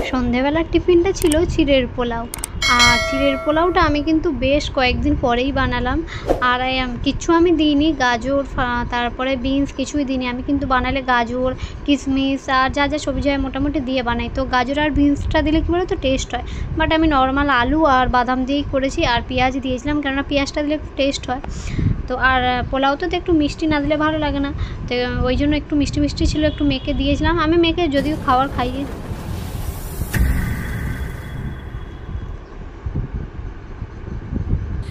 সন্ধেবেলার টিফিনটা ছিল চিড়ের পোলাও। আর চিড়ের পোলাওটা আমি কিন্তু বেশ কয়েকদিন পরেই বানালাম। আর কিচ্ছু আমি দিইনি, গাজর তারপরে বিনস কিছুই দিইনি। আমি কিন্তু বানালে গাজর, কিশমিশ আর যা যা সবজি হয় মোটামুটি দিয়ে বানাই। তো গাজর আর বিনসটা দিলে কী বলো তো টেস্ট হয়, বাট আমি নর্মাল আলু আর বাদাম দিয়েই করেছি। আর পেঁয়াজ দিয়েছিলাম, কেননা পেঁয়াজটা দিলে একটু টেস্ট হয়। তো আর পোলাওতে তো একটু মিষ্টি না দিলে ভালো লাগে না, তো ওই জন্য একটু মিষ্টি মিষ্টি ছিল, একটু মেখে দিয়েছিলাম। আমি মেখে যদিও খাবার খাইয়ে।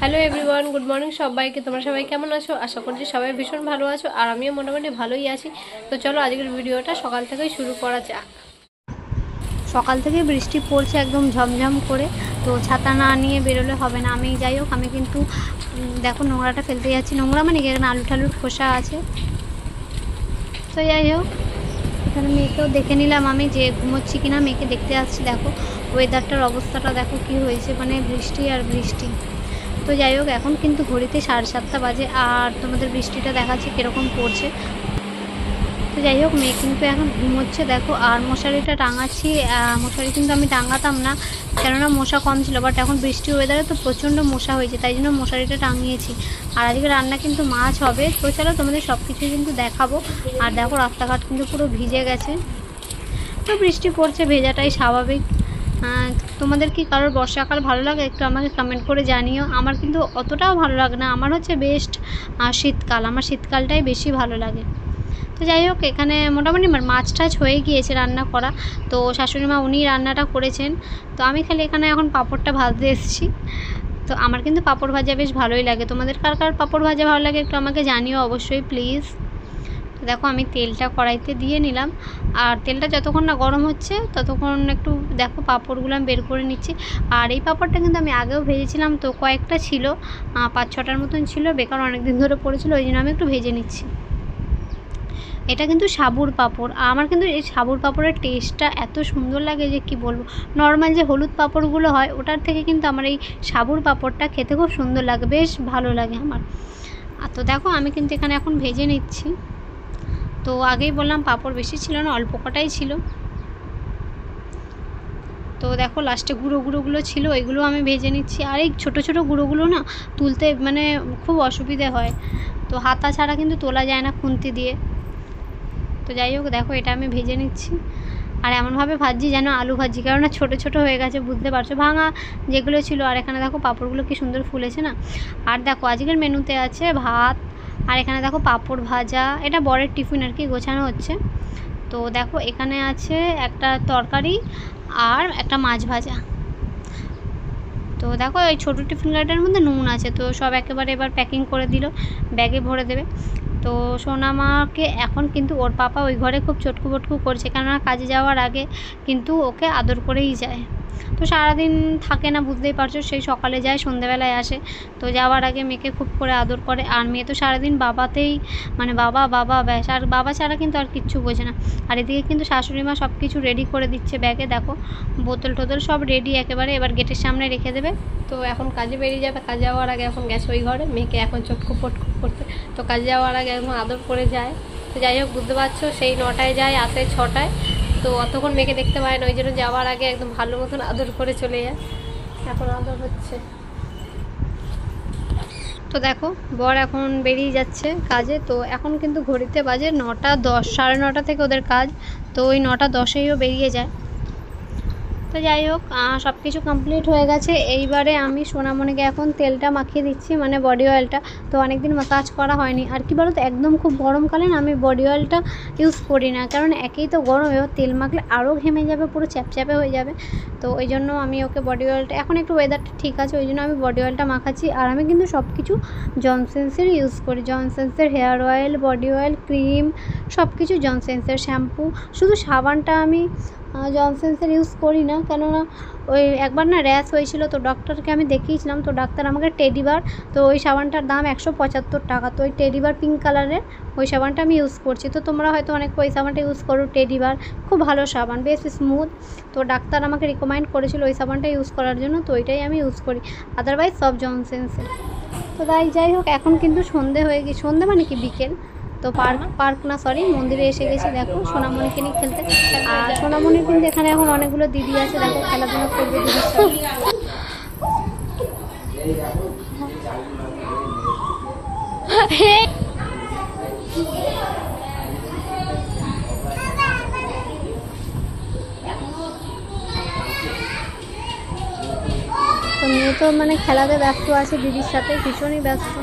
হ্যালো এভরিওয়ান, গুড মর্নিং সবাইকে। তোমরা সবাই কেমন আছো? আশা করছি সবাই ভীষণ ভালো আছো, আর আমিও মোটামুটি ভালোই আছি। তো চলো আজকের ভিডিওটা সকাল থেকেই শুরু করা যাক। সকাল থেকে বৃষ্টি পড়ছে একদম ঝমঝম করে, তো ছাতা না নিয়ে বেরোলে হবে না। আমি যাই হোক, আমি কিন্তু দেখো নোংরাটা ফেলতে যাচ্ছি। নোংরা মানে এখানে আলু ঠালুর খোসা আছে। তো যাই হোক, এখানে মেয়েকেও দেখে নিলাম আমি যে ঘুমোচ্ছি কিনা। মেয়েকে দেখতে আসছি। দেখো ওয়েদারটার অবস্থাটা দেখো কি হয়েছে, মানে বৃষ্টি আর বৃষ্টি। তো যাই হোক, এখন কিন্তু ঘড়িতে 7:30 বাজে, আর তোমাদের বৃষ্টিটা দেখাচ্ছে কীরকম পড়ছে। তো যাই হোক, মেয়ে কিন্তু এখন ঘুমোচ্ছে দেখো। আর মশারিটা টাঙাচ্ছি। মশারি কিন্তু আমি টাঙাতাম না, কেননা মশা কম ছিল, বাট এখন বৃষ্টি ওয়েদারে তো প্রচণ্ড মশা হয়েছে, তাই জন্য মশারিটা টাঙিয়েছি। আর আজকে রান্না কিন্তু মাছ হবে। তো চলো তোমাদের সব কিছুই কিন্তু দেখাবো। আর দেখো রাস্তাঘাট কিন্তু পুরো ভিজে গেছে। তো বৃষ্টি পড়ছে, ভেজাটাই স্বাভাবিক। তোমাদের কি কারোর বর্ষাকাল ভালো লাগে একটু আমাকে কমেন্ট করে জানিও। আমার কিন্তু অতটাও ভালো লাগে না, আমার হচ্ছে বেস্ট শীতকাল। আমার শীতকালটাই বেশি ভালো লাগে। তো যাই হোক, এখানে মোটামুটি মাছ টাছ হয়ে গিয়েছে রান্না করা। তো শাশুড়ি মা উনি রান্নাটা করেছেন। তো আমি খালি এখানে এখন পাঁপড়টা ভাজতে এসেছি। তো আমার কিন্তু পাঁপড় ভাজা বেশ ভালোই লাগে। তোমাদের কার কার পাঁপড় ভাজা ভালো লাগে একটু আমাকে জানিও অবশ্যই প্লিজ। দেখো আমি তেলটা কড়াইতে দিয়ে নিলাম। আর তেলটা যতক্ষণ না গরম হচ্ছে ততক্ষণ একটু দেখো পাঁপড়গুলো আমি বের করে নিচ্ছি। আর এই পাঁপড়টা কিন্তু আমি আগেও ভেজেছিলাম, তো কয়েকটা ছিল, 5-6টার মতন ছিল, বেকার অনেক দিন ধরে পড়েছিল, ওই জন্য আমি একটু ভেজে নিচ্ছি। এটা কিন্তু সাবুর পাঁপড়। আমার কিন্তু এই সাবুর পাঁপড়ের টেস্টটা এত সুন্দর লাগে যে কি বলবো। নর্মাল যে হলুদ পাঁপড়গুলো হয় ওটার থেকে কিন্তু আমার এই সাবুর পাঁপড়টা খেতে খুব সুন্দর লাগে, বেশ ভালো লাগে আমার। আর তো দেখো আমি কিন্তু এখানে এখন ভেজে নিচ্ছি। তো আগেই বললাম পাঁপড় বেশি ছিল না, অল্প কটাই ছিল। তো দেখো লাস্টে গুঁড়োগুলো ছিল, ওইগুলো আমি ভেজে নিচ্ছি। আর এই ছোটো ছোটো গুঁড়োগুলো না তুলতে মানে খুব অসুবিধে হয়, তো হাতা ছাড়া কিন্তু তোলা যায় না খুন্তি দিয়ে। তো যাই হোক দেখো এটা আমি ভেজে নিচ্ছি। আর এমনভাবে ভাজছি যেন আলু ভাজি, কেননা ছোটো ছোটো হয়ে গেছে, বুঝতে পারছো, ভাঙা যেগুলো ছিল। আর এখানে দেখো পাঁপড়গুলো কি সুন্দর ফুলেছে না। আর দেখো আজকের মেনুতে আছে ভাত, আর এখানে দেখো পাঁপড় ভাজা। এটা বরের টিফিন আর কি, গোছানো হচ্ছে। তো দেখো এখানে আছে একটা তরকারি আর একটা মাছ ভাজা। তো দেখো ওই ছোটো টিফিন গাড়িটার মধ্যে নুন আছে, তো সব একেবারে এবার প্যাকিং করে দিল, ব্যাগে ভরে দেবে। তো সোনামাকে এখন কিন্তু ওর পাপা ওই ঘরে খুব চটকু বটকু করছে, কেননা কাজে যাওয়ার আগে কিন্তু ওকে আদর করেই যায়। তো সারাদিন থাকে না, বুঝতেই পারছো, সেই সকালে যায় সন্ধ্যেবেলায় আসে। তো যাওয়ার আগে মেয়েকে খুব করে আদর করে। আর মেয়ে তো সারাদিন বাবাতেই, মানে বাবা বাবা ব্যাস, আর বাবা ছাড়া কিন্তু আর কিচ্ছু বোঝে না। আর এদিকে কিন্তু শাশুড়ি মা সব কিছু রেডি করে দিচ্ছে ব্যাগে। দেখো বোতল টোতল সব রেডি একেবারে, এবার গেটের সামনে রেখে দেবে। তো এখন কাজে বেরিয়ে যাবে, কাজে যাওয়ার আগে এখন গেছে ওই ঘরে মেয়েকে এখন চটকু পটকু করতে। তো কাজে যাওয়ার আগে এখন আদর করে যায়। তো যাই হোক, বুঝতে পারছো, সেই 9টায় যায়, আসে 6টায়। তো অতক্ষণ মেয়েকে দেখতে পায় না, ওই জন্য যাওয়ার আগে একদম ভালো মতন আদর করে চলে যায়। এখন আদর হচ্ছে। তো দেখো বর এখন বেরিয়ে যাচ্ছে কাজে। তো এখন কিন্তু ঘড়িতে বাজে 9:10, 9:30 থেকে ওদের কাজ। তো ওই 9:10-এও বেরিয়ে যায়। তো যাই হোক সব কিছু কমপ্লিট হয়ে গেছে। এইবারে আমি সোনামণিকে এখন তেলটা মাখিয়ে দিচ্ছি, মানে বডি অয়েলটা। তো অনেকদিন কাজ করা হয়নি। আর কি বলো তো, একদম খুব গরমকালে না আমি বডি অয়েলটা ইউজ করি না, কারণ একেই তো গরম, এবার তেল মাখলে আরও ঘেমে যাবে, পুরো চ্যাপচ্যাপে হয়ে যাবে। তো ওই জন্য আমি ওকে বডি অয়েলটা, এখন একটু ওয়েদারটা ঠিক আছে ওই জন্য আমি বডি অয়েলটা মাখাচ্ছি। আর আমি কিন্তু সব কিছু জনসেন্সের ইউজ করি, জনসেন্সের hair oil, body oil, cream, সব কিছু জনসেন্সের, শ্যাম্পু। শুধু সাবানটা আমি জনসেন্সের ইউজ করি না, কেননা ওই একবার না র্যাশ হয়েছিল, তো ডক্টরকে আমি দেখিয়েছিলাম। তো ডাক্তার আমাকে টেডিবার, তো ওই সাবানটার দাম 175 টাকা। তো ওই টেডিবার পিঙ্ক কালারের ওই সাবানটা আমি ইউজ করছি। তো তোমরা হয়তো অনেক ওই সাবানটা ইউজ করো, টেডিবার খুব ভালো সাবান, বেশ স্মুথ। তো ডাক্তার আমাকে রিকমেন্ড করেছিল ওই সাবানটা ইউজ করার জন্য, তো ওইটাই আমি ইউজ করি, আদারওয়াইজ সব জনসেন্সের। তো যাই হোক, এখন কিন্তু সন্ধে হয়ে গেছে, সন্ধে মানে কি বিকেল। তো পার্ক না সরি মন্দিরে এসে গেছি। দেখো সোনামণিকে নিয়ে খেলতে। আর সোনামণির কিন্তু এখানে এখন অনেকগুলো দিদি আছে, দেখো খেলাধুলা করবে দিদির সাথে। তো মেয়ে তো মানে খেলাতে ব্যস্ত আছে দিদির সাথে, ভীষণই ব্যস্ত।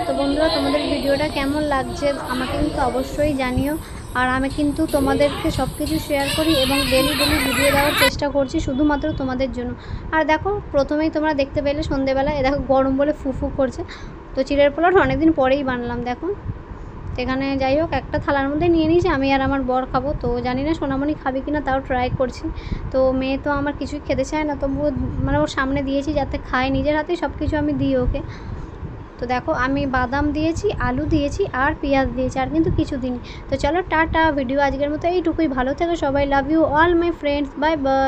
তো বন্ধুরা তোমাদের ভিডিওটা কেমন লাগছে আমাকে কিন্তু অবশ্যই জানিও। আর আমি কিন্তু তোমাদেরকে সব কিছু শেয়ার করি এবং ডেলি ভিডিও দেওয়ার চেষ্টা করছি শুধুমাত্র তোমাদের জন্য। আর দেখো প্রথমেই তোমরা দেখতে পেলে সন্ধেবেলা দেখো গরম বলে ফুফু করছে। তো চিড়ের পোলাও অনেকদিন পরেই বানালাম দেখো। এখানে যাই হোক একটা থালার মধ্যে নিয়ে নিয়েছি, আমি আর আমার বর খাবো। তো জানি না সোনামণি খাবে কিনা, তাও ট্রাই করছি। তো মেয়ে তো আমার কিছুই খেতে চায় না, তবুও মানে ওর সামনে দিয়েছি যাতে খায়, নিজের হাতেই সব কিছু আমি দিই ওকে। তো দেখো আমি বাদাম দিয়েছি, আলু দিয়েছি আর পেঁয়াজ দিয়েছি, আর কিন্তু কিছু দিন। তো চলো টাটা, ভিডিও আজকের মতো এইটুকুই। ভালো থেকো সবাই, love you all my friends, bye by.